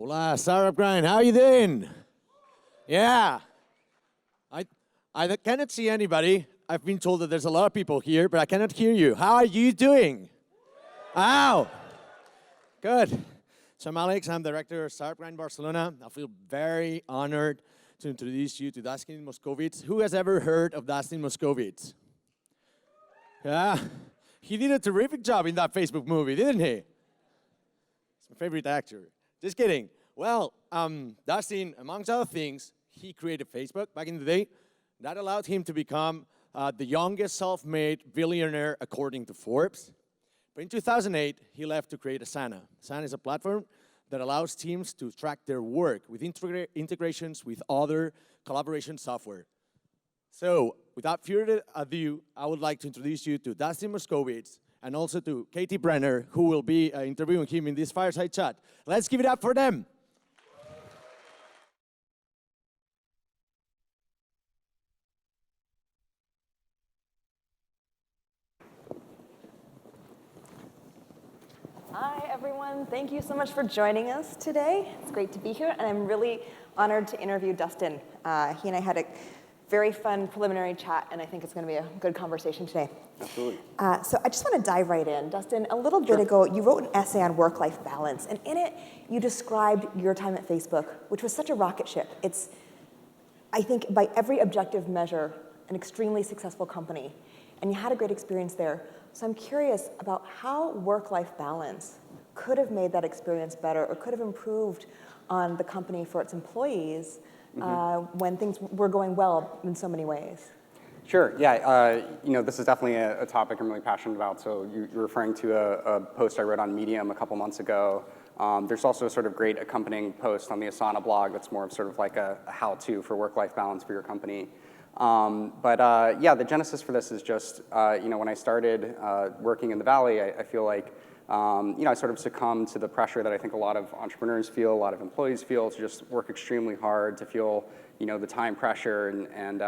Hola, Startup Grind. How you doing? Yeah. I cannot see anybody. I've been told that there's a lot of people here, but I cannot hear you. How are you doing? Ow. Good. So I'm Alex. I'm director of Startup Grind Barcelona. I feel very honored to introduce you to Dustin Moskovitz. Who has ever heard of Dustin Moskovitz? Yeah. He did a terrific job in that Facebook movie, didn't he? He's my favorite actor. Just kidding. Well, Dustin, amongst other things, he created Facebook back in the day. That allowed him to become the youngest self-made billionaire according to Forbes. But in 2008, he left to create Asana. Asana is a platform that allows teams to track their work with integrations with other collaboration software. So, without further ado, I would like to introduce you to Dustin Moskovitz and also to Katie Brenner, who will be interviewing him in this fireside chat. Let's give it up for them. Hi, everyone. Thank you so much for joining us today. It's great to be here, and I'm really honored to interview Dustin. He and I had a very fun preliminary chat, and I think it's going to be a good conversation today. Absolutely. So I just want to dive right in. Dustin, a little bit ago, you wrote an essay on work-life balance, and in it, you described your time at Facebook, which was such a rocket ship. It's, I think, by every objective measure, an extremely successful company, and you had a great experience there. So I'm curious about how work-life balance could have made that experience better or could have improved on the company for its employees when things were going well in so many ways. Sure, yeah, this is definitely a topic I'm really passionate about. So you're referring to a post I wrote on Medium a couple months ago. There's also a sort of great accompanying post on the Asana blog that's more of sort of like a how-to for work-life balance for your company. Yeah, the genesis for this is just, when I started working in the Valley, I feel like, I sort of succumbed to the pressure that I think a lot of entrepreneurs feel, a lot of employees feel, to just work extremely hard, to feel, the time pressure and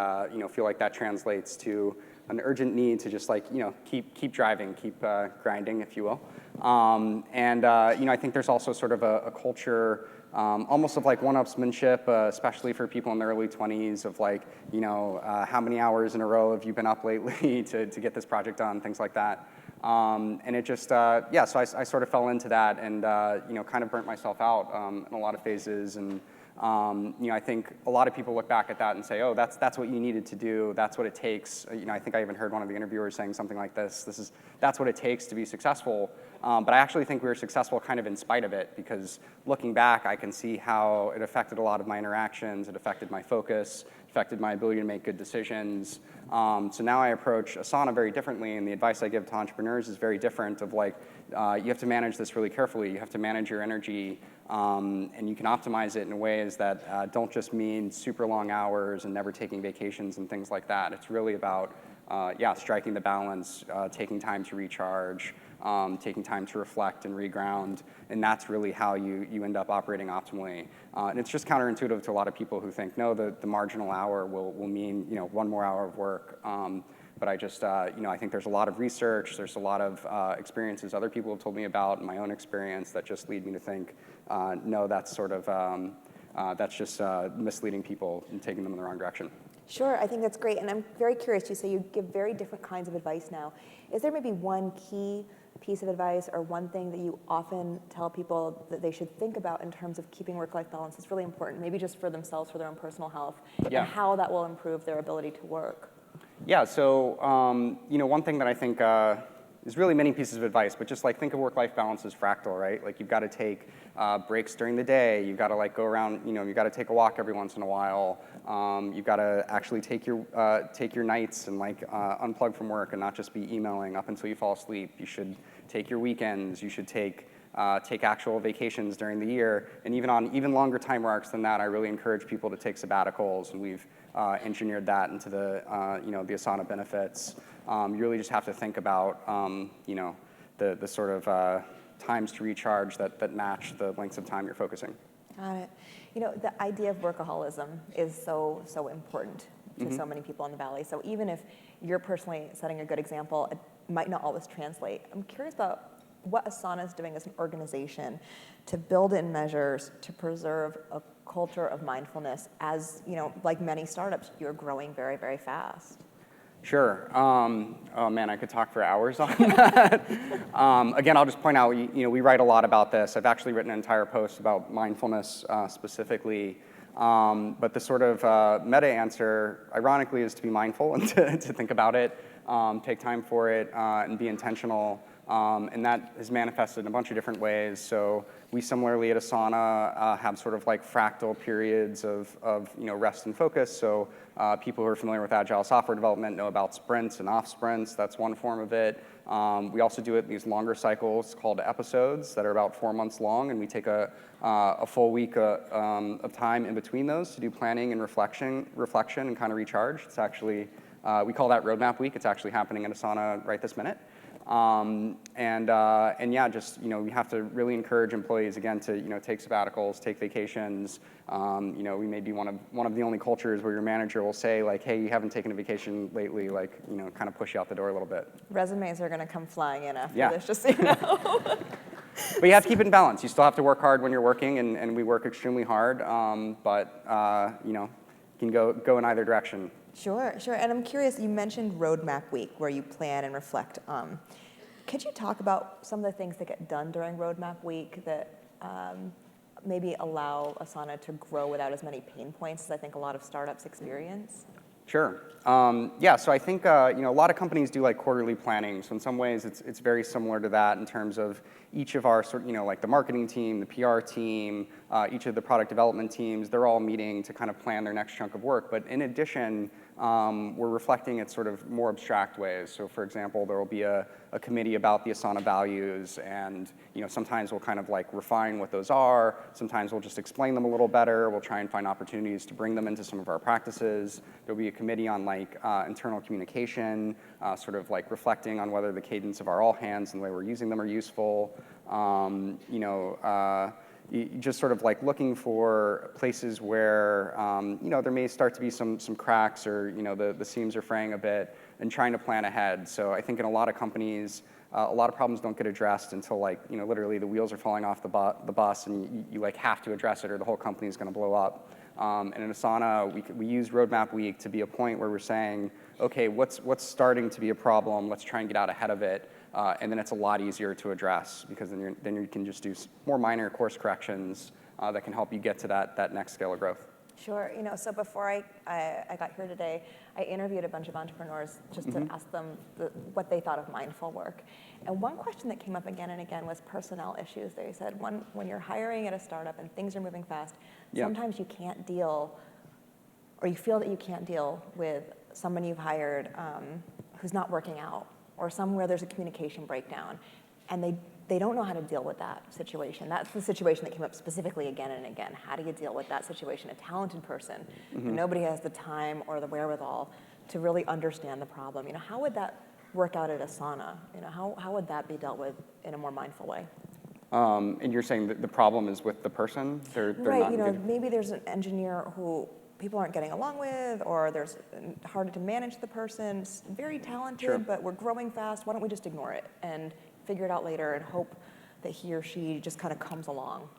feel like that translates to an urgent need to just like, keep driving, keep grinding, if you will. I think there's also sort of a culture almost of like one-upsmanship, especially for people in their early 20s of like, how many hours in a row have you been up lately to get this project done, things like that. And it just, so I sort of fell into that and, kind of burnt myself out in a lot of phases. And, I think a lot of people look back at that and say, oh, that's what you needed to do. That's what it takes. I think I even heard one of the interviewers saying something like this. That's what it takes to be successful. But I actually think we were successful kind of in spite of it, because looking back, I can see how it affected a lot of my interactions. It affected my focus, affected my ability to make good decisions. So now I approach Asana very differently, and the advice I give to entrepreneurs is very different of like, you have to manage this really carefully. You have to manage your energy, and you can optimize it in ways that don't just mean super long hours and never taking vacations and things like that. It's really about, striking the balance, taking time to recharge, taking time to reflect and reground, and that's really how you end up operating optimally. And it's just counterintuitive to a lot of people who think, no, the marginal hour will mean one more hour of work. But I just, I think there's a lot of research, there's a lot of experiences other people have told me about, and my own experience that just lead me to think, no, that's sort of, that's just misleading people and taking them in the wrong direction. Sure, I think that's great. And I'm very curious, you say you give very different kinds of advice now. Is there maybe one key piece of advice or one thing that you often tell people that they should think about in terms of keeping work-life balance that's really important, maybe just for themselves, for their own personal health, and how that will improve their ability to work? Yeah, so, one thing that I think is really many pieces of advice, but just like think of work-life balance as fractal, right? Like you've got to take breaks during the day, you've got to like go around, you've got to take a walk every once in a while, you've got to actually take your nights and like unplug from work and not just be emailing up until you fall asleep. You should take your weekends, you should take actual vacations during the year, and even on even longer time arcs than that, I really encourage people to take sabbaticals, and we've engineered that into the the Asana benefits. You really just have to think about the sort of times to recharge that match the lengths of time you're focusing. Got it. The idea of workaholism is so important to so many people in the Valley. So even if you're personally setting a good example, it might not always translate. I'm curious about what Asana is doing as an organization to build in measures to preserve a culture of mindfulness as, like many startups, you're growing very, very fast. Sure. Oh man, I could talk for hours on that. Again, I'll just point out, we write a lot about this. I've actually written an entire post about mindfulness specifically. But the sort of meta answer, ironically, is to be mindful and to think about it, take time for it, and be intentional. And that is manifested in a bunch of different ways. So we similarly at Asana have sort of like fractal periods of rest and focus. So people who are familiar with agile software development know about sprints and off sprints. That's one form of it. We also do it in these longer cycles called episodes that are about 4 months long, and we take a full week of time in between those to do planning and reflection and kind of recharge. It's actually, we call that Roadmap Week. It's actually happening in Asana right this minute. And yeah, just, we have to really encourage employees, again, to, take sabbaticals, take vacations. We may be one of the only cultures where your manager will say, like, hey, you haven't taken a vacation lately, like, kind of push you out the door a little bit. Resumes are going to come flying in after Yeah. this, just so you know. But you have to keep it in balance. You still have to work hard when you're working, and we work extremely hard, but, can go in either direction. Sure. And I'm curious, you mentioned Roadmap Week, where you plan and reflect. Could you talk about some of the things that get done during Roadmap Week that maybe allow Asana to grow without as many pain points as I think a lot of startups experience? Sure. Yeah, so I think a lot of companies do like quarterly planning. So in some ways, it's very similar to that in terms of each of our like the marketing team, the PR team, each of the product development teams. They're all meeting to kind of plan their next chunk of work. But in addition, we're reflecting it sort of more abstract ways. So for example, there will be a committee about the Asana values, and sometimes we'll kind of like refine what those are. Sometimes we'll just explain them a little better. We'll try and find opportunities to bring them into some of our practices. There'll be a committee on like internal communication, sort of like reflecting on whether the cadence of our all hands and the way we're using them are useful. Just sort of like looking for places where there may start to be some cracks, or the seams are fraying a bit, and trying to plan ahead. So I think in a lot of companies, a lot of problems don't get addressed until like literally the wheels are falling off the bus, and you like have to address it, or the whole company is going to blow up. And in Asana, we use Roadmap Week to be a point where we're saying, okay, what's starting to be a problem? Let's try and get out ahead of it. And then it's a lot easier to address, because then you can just do more minor course corrections that can help you get to that next scale of growth. Sure. So before I got here today, I interviewed a bunch of entrepreneurs just to ask them what they thought of mindful work. And one question that came up again and again was personnel issues. They said, when you're hiring at a startup and things are moving fast, sometimes you can't deal, or you feel that you can't deal with someone you've hired who's not working out, or somewhere there's a communication breakdown, and they don't know how to deal with that situation. That's the situation that came up specifically again and again. How do you deal with that situation? A talented person, and nobody has the time or the wherewithal to really understand the problem. How would that work out at Asana? How would that be dealt with in a more mindful way? And you're saying that the problem is with the person? They're right. not good. Maybe there's an engineer who people aren't getting along with, or there's hard to manage the person. It's very talented, but we're growing fast. Why don't we just ignore it and figure it out later and hope that he or she just kind of comes along?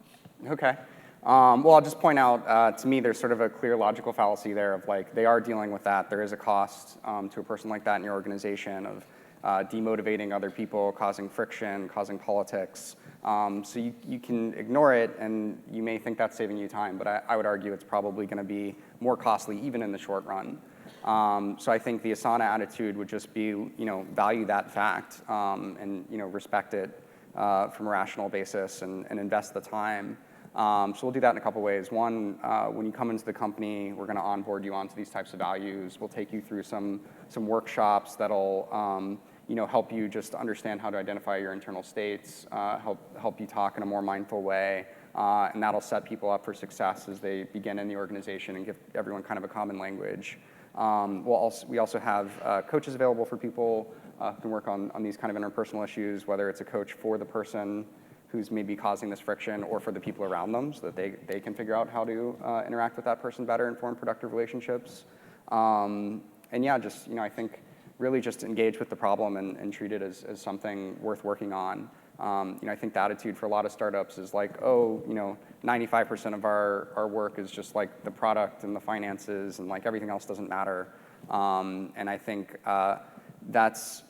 Okay. Well, I'll just point out, to me, there's sort of a clear logical fallacy there of like, they are dealing with that. There is a cost to a person like that in your organization of demotivating other people, causing friction, causing politics. So you can ignore it, and you may think that's saving you time, but I would argue it's probably going to be more costly even in the short run. So I think the Asana attitude would just be, value that fact, and respect it from a rational basis, and invest the time. So we'll do that in a couple ways. One, when you come into the company, we're going to onboard you onto these types of values. We'll take you through some workshops that'll help you just understand how to identify your internal states, help you talk in a more mindful way, and that'll set people up for success as they begin in the organization and give everyone kind of a common language. We also have coaches available for people who can work on these kind of interpersonal issues, whether it's a coach for the person who's maybe causing this friction, or for the people around them, so that they can figure out how to interact with that person better and form productive relationships. And yeah, just I think really just engage with the problem and treat it as something worth working on. I think the attitude for a lot of startups is like, oh, 95% of our work is just like the product and the finances, and like everything else doesn't matter. And I think that's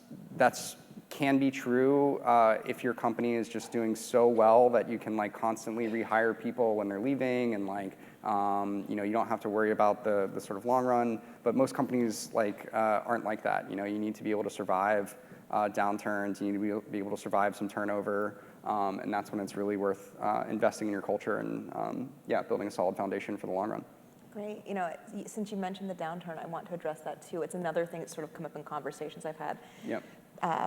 can be true if your company is just doing so well that you can like constantly rehire people when they're leaving, and like you don't have to worry about the sort of long run. But most companies like aren't like that. You need to be able to survive downturns. You need to be able to survive some turnover, and that's when it's really worth investing in your culture and building a solid foundation for the long run. Great. Since you mentioned the downturn, I want to address that too. It's another thing that's sort of come up in conversations I've had. Yep.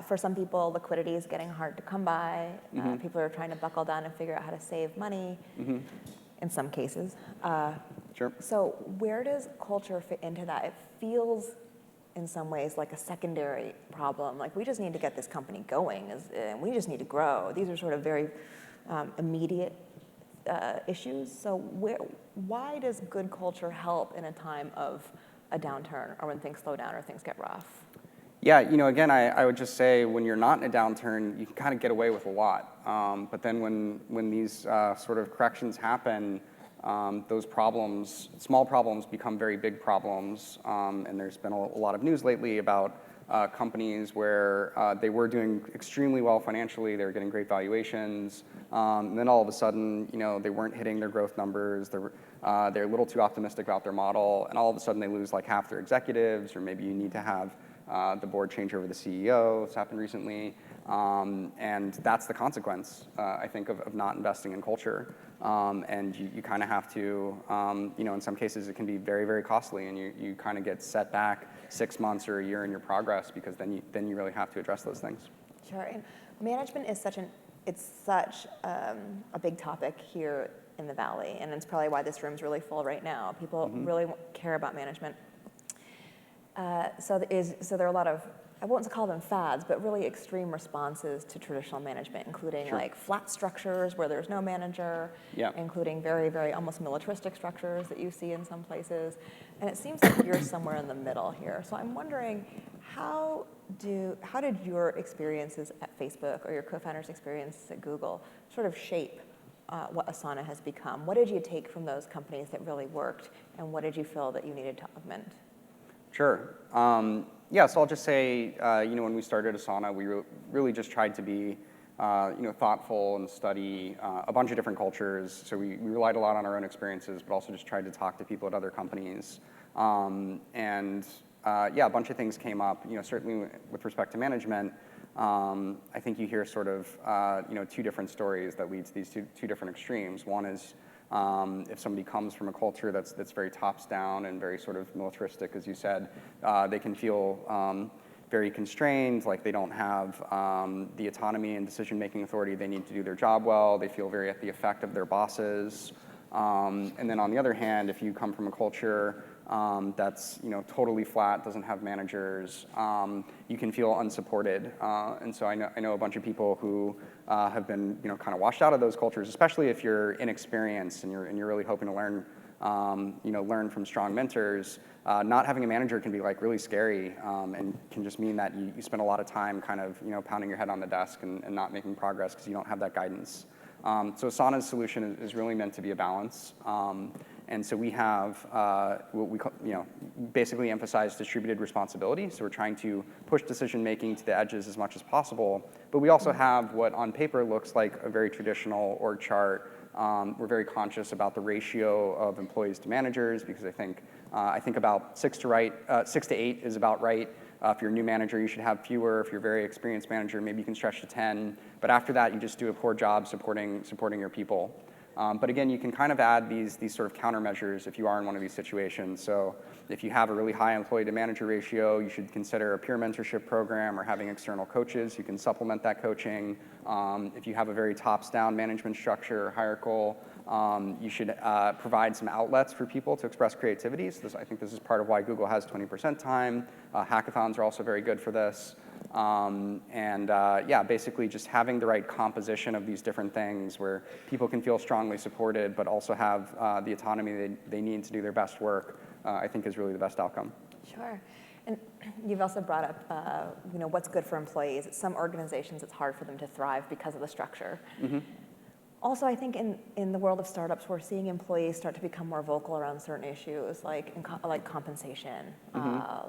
For some people, liquidity is getting hard to come by. People are trying to buckle down and figure out how to save money, in some cases. Sure. So where does culture fit into that? It feels, in some ways, like a secondary problem. Like, we just need to get this company going, and we just need to grow. These are sort of very immediate issues. So why does good culture help in a time of a downturn, or when things slow down or things get rough? Yeah, again, I would just say when you're not in a downturn, you can kind of get away with a lot. But then when these sort of corrections happen, those problems, small problems, become very big problems. And there's been a lot of news lately about companies where they were doing extremely well financially, they were getting great valuations, and then all of a sudden, they weren't hitting their growth numbers, they're a little too optimistic about their model, and all of a sudden they lose like half their executives, or maybe you need to have the board change over the CEO. It's happened recently, and that's the consequence, I think, of not investing in culture. And you kind of have to, in some cases it can be very, very costly, and you kind of get set back 6 months or a year in your progress, because then you really have to address those things. Sure. And management is such a big topic here in the Valley, and it's probably why this room's really full right now. People really care about management. So there are a lot of, I won't call them fads, but really extreme responses to traditional management, including like flat structures where there's no manager, including very, very almost militaristic structures that you see in some places. And it seems like you're somewhere in the middle here. So I'm wondering, how did your experiences at Facebook or your co-founder's experiences at Google sort of shape what Asana has become? What did you take from those companies that really worked, and what did you feel that you needed to augment? Sure. So I'll just say, when we started Asana, we really just tried to be, thoughtful and study a bunch of different cultures. So we relied a lot on our own experiences, but also just tried to talk to people at other companies. A bunch of things came up. Certainly with respect to management, I think you hear sort of, two different stories that lead to these two different extremes. One is, if somebody comes from a culture that's very tops down and very sort of militaristic, as you said, they can feel very constrained, like they don't have the autonomy and decision-making authority they need to do their job well. They feel very at the effect of their bosses. And then on the other hand, if you come from a culture that's totally flat, doesn't have managers, you can feel unsupported. And so I know a bunch of people who have been kind of washed out of those cultures, especially if you're inexperienced and you're really hoping to learn learn from strong mentors. Not having a manager can be like really scary, and can just mean that you spend a lot of time kind of pounding your head on the desk and not making progress because you don't have that guidance. So Asana's solution is really meant to be a balance. And so we have what we call, basically emphasize distributed responsibility. So we're trying to push decision-making to the edges as much as possible. But we also have what on paper looks like a very traditional org chart. We're very conscious about the ratio of employees to managers, because I think about 6 to 8 is about right. If you're a new manager, you should have fewer. If you're a very experienced manager, maybe you can stretch to 10. But after that, you just do a poor job supporting your people. But again, you can kind of add these sort of countermeasures if you are in one of these situations. So if you have a really high employee to manager ratio, you should consider a peer mentorship program or having external coaches who can supplement that coaching. If you have a very tops-down management structure or hierarchical, you should provide some outlets for people to express creativity. So I think this is part of why Google has 20% time. Hackathons are also very good for this. Basically just having the right composition of these different things where people can feel strongly supported but also have the autonomy they need to do their best work, I think is really the best outcome. Sure. And you've also brought up, what's good for employees. At some organizations, it's hard for them to thrive because of the structure. Also, I think in the world of startups, we're seeing employees start to become more vocal around certain issues, like compensation,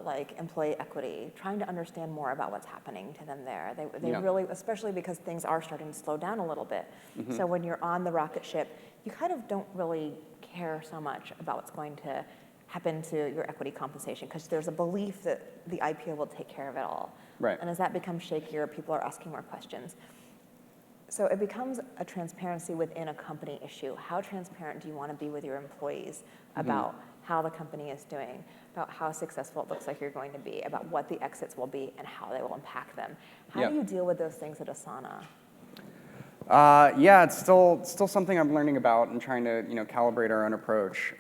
like employee equity, trying to understand more about what's happening to them there. They really, especially because things are starting to slow down a little bit. So when you're on the rocket ship, you kind of don't really care so much about what's going to happen to your equity compensation, because there's a belief that the IPO will take care of it all. Right. And as that becomes shakier, people are asking more questions. So it becomes a transparency within a company issue. How transparent do you want to be with your employees about how the company is doing, about how successful it looks like you're going to be, about what the exits will be and how they will impact them? How do you deal with those things at Asana? Yeah, it's still something I'm learning about and trying to calibrate our own approach.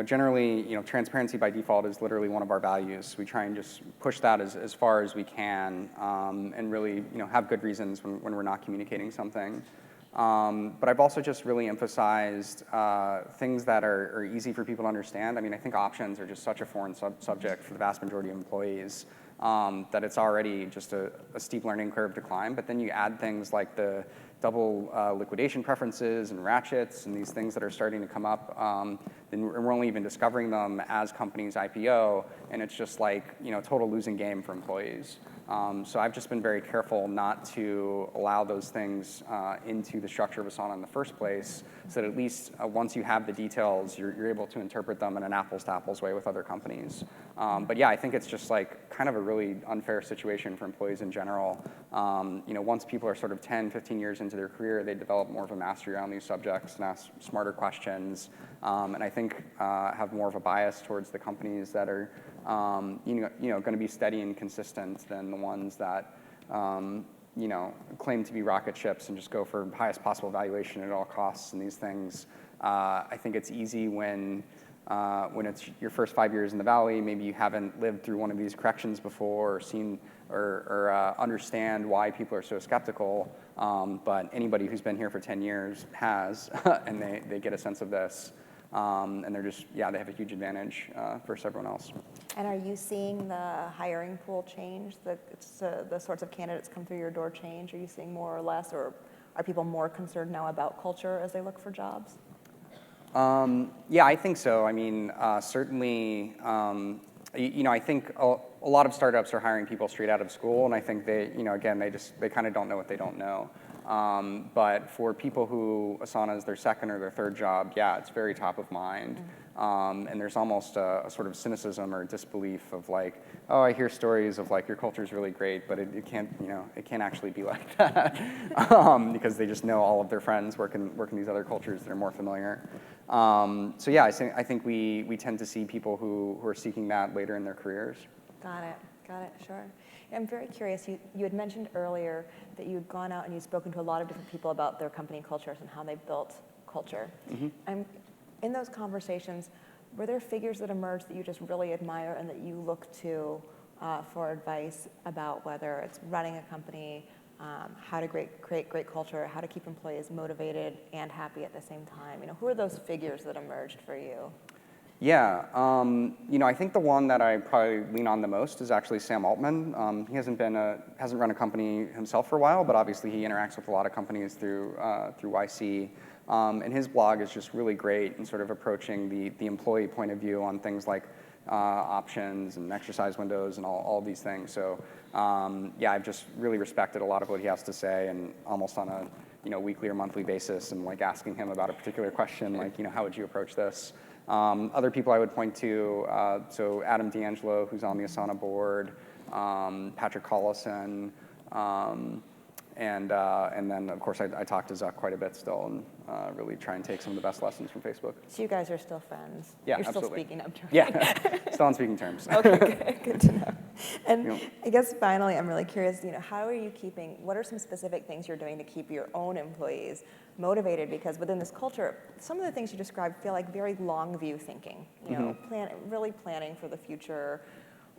Generally, transparency by default is literally one of our values. We try and just push that as far as we can, and really have good reasons when we're not communicating something. But I've also just really emphasized things that are easy for people to understand. I mean, I think options are just such a foreign subject for the vast majority of employees, that it's already just a steep learning curve to climb. But then you add things like the double liquidation preferences and ratchets and these things that are starting to come up, and we're only even discovering them as companies IPO, and it's just like total losing game for employees. So I've just been very careful not to allow those things into the structure of Asana in the first place, so that at least once you have the details, you're able to interpret them in an apples-to-apples way with other companies. But yeah, I think it's just like kind of a really unfair situation for employees in general. Once people are sort of 10, 15 years into their career, they develop more of a mastery around these subjects and ask smarter questions, and I think have more of a bias towards the companies that are going to be steady and consistent than the ones that claim to be rocket ships and just go for highest possible valuation at all costs and these things. I think it's easy when it's your first 5 years in the Valley, maybe you haven't lived through one of these corrections before or seen or understand why people are so skeptical, but anybody who's been here for 10 years has, and they get a sense of this. And they're just, they have a huge advantage versus everyone else. And are you seeing the hiring pool change? The sorts of candidates come through your door change? Are you seeing more or less, or are people more concerned now about culture as they look for jobs? Yeah, I think so. I mean, certainly, I think a lot of startups are hiring people straight out of school, and I think they kind of don't know what they don't know. But for people who Asana is their second or their third job, it's very top of mind. And there's almost a sort of cynicism or disbelief of like, oh, I hear stories of like your culture is really great, but it can't actually be like that, because they just know all of their friends work in these other cultures that are more familiar. So yeah, I think we tend to see people who are seeking that later in their careers. Got it, sure. I'm very curious, you had mentioned earlier that you'd gone out and you'd spoken to a lot of different people about their company cultures and how they built culture. In those conversations, were there figures that emerged that you just really admire and that you look to for advice about whether it's running a company, how to create great culture, how to keep employees motivated and happy at the same time? Who are those figures that emerged for you? Yeah, I think the one that I probably lean on the most is actually Sam Altman. He hasn't run a company himself for a while, but obviously he interacts with a lot of companies through YC. And his blog is just really great in sort of approaching the employee point of view on things like options and exercise windows and all of these things. So I've just really respected a lot of what he has to say, and almost on a weekly or monthly basis, and like asking him about a particular question, like how would you approach this? Other people I would point to, so Adam D'Angelo, who's on the Asana board, Patrick Collison, and then of course I talk to Zuck quite a bit still, and really try and take some of the best lessons from Facebook. So you guys are still friends? Yeah, You're absolutely. Still speaking up to him? Yeah, still on speaking terms. Okay, good to know. And I guess finally, I'm really curious, what are some specific things you're doing to keep your own employees motivated? Because within this culture, some of the things you described feel like very long view thinking, really planning for the future,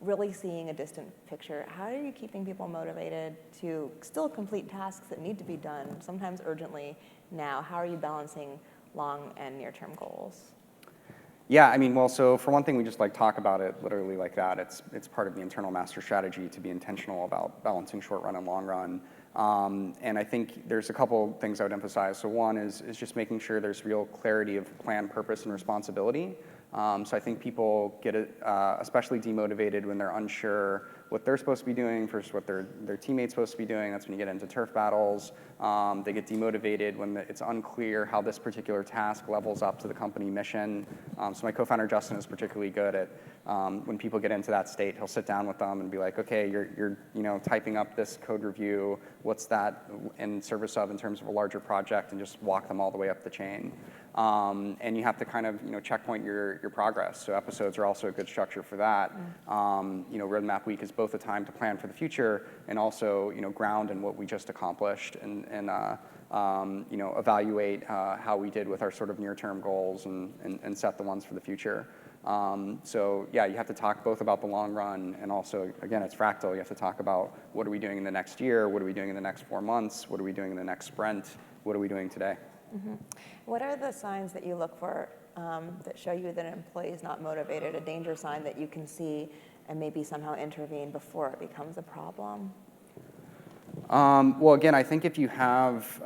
really seeing a distant picture. How are you keeping people motivated to still complete tasks that need to be done, sometimes urgently now? How are you balancing long and near-term goals? Yeah, I mean, well, so for one thing, we just like talk about it literally like that. It's part of the internal master strategy to be intentional about balancing short run and long run. And I think there's a couple things I would emphasize. So one is just making sure there's real clarity of plan, purpose, and responsibility. So I think people get especially demotivated when they're unsure what they're supposed to be doing versus what their teammates supposed to be doing. That's when you get into turf battles. They get demotivated when it's unclear how this particular task levels up to the company mission. So my co-founder Dustin is particularly good at when people get into that state, he'll sit down with them and be like, okay, you're typing up this code review. What's that in service of in terms of a larger project, and just walk them all the way up the chain. And you have to kind of checkpoint your progress. So episodes are also a good structure for that. Roadmap week is both a time to plan for the future and also ground in what we just accomplished and evaluate how we did with our sort of near-term goals and set the ones for the future. So yeah, you have to talk both about the long run and also, again, it's fractal. You have to talk about what are we doing in the next year, what are we doing in the next 4 months, what are we doing in the next sprint, what are we doing today. Mm-hmm. What are the signs that you look for that show you that an employee is not motivated, a danger sign that you can see and maybe somehow intervene before it becomes a problem? Well, again, I think if you have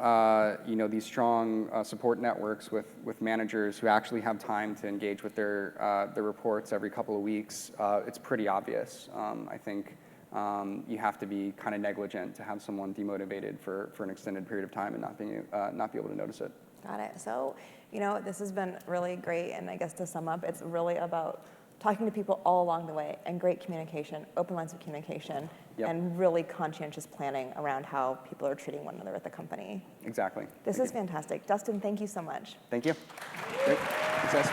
these strong support networks with managers who actually have time to engage with their reports every couple of weeks, it's pretty obvious. I think you have to be kind of negligent to have someone demotivated for an extended period of time and not be able to notice it. Got it. So, this has been really great, and I guess to sum up, it's really about talking to people all along the way and great communication, open lines of communication, Yep. and really conscientious planning around how people are treating one another at the company. Exactly. This is fantastic. Dustin, thank you so much. Thank you. Great. Success.